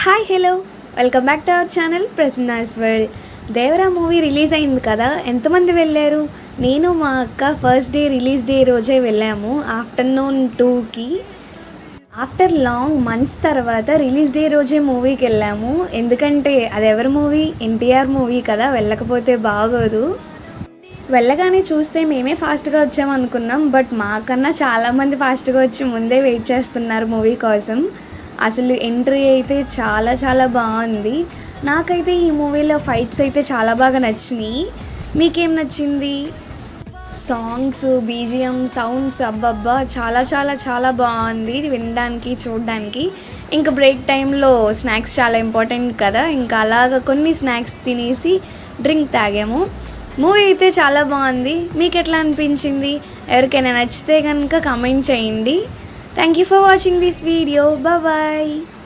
Hi hello welcome back to our channel Prasanna's world. Devara movie release అయింది కదా, ఎంతమంది వెళ్ళారు? నేను మా అక్క ఫస్ట్ డే రిలీజ్ డే రోజే వెళ్ళాము, ఆఫ్టర్నూన్ 2కి. ఆఫ్టర్ లాంగ్ మంత్స్ తర్వాత రిలీజ్ డే రోజే మూవీకి వెళ్ళాము. ఎందుకంటే అది ఎవరి మూవీ? ఎన్టీఆర్ మూవీ కదా, వెళ్ళకపోతే బాగోదు. వెళ్ళగానే చూస్తే మేమే ఫాస్ట్గా వచ్చామనుకున్నాం, బట్ మాకన్నా చాలామంది ఫాస్ట్గా వచ్చి ముందే వెయిట్ చేస్తున్నారు మూవీ కోసం. అసలు ఎంట్రీ అయితే చాలా చాలా బాగుంది. నాకైతే ఈ మూవీలో ఫైట్స్ అయితే చాలా బాగా నచ్చినాయి. మీకేం నచ్చింది? సాంగ్స్, బీజిఎం, సౌండ్స్, అబ్బబ్బా చాలా చాలా చాలా బాగుంది వినడానికి, చూడడానికి. ఇంకా బ్రేక్ టైంలో స్నాక్స్ చాలా ఇంపార్టెంట్ కదా, ఇంకా అలాగ కొన్ని స్నాక్స్ తినేసి డ్రింక్ తాగాము. మూవీ అయితే చాలా బాగుంది. మీకు ఎట్లా అనిపించింది? ఎవరికైనా నచ్చితే కనుక కామెంట్ చేయండి. Thank you for watching this video. Bye bye.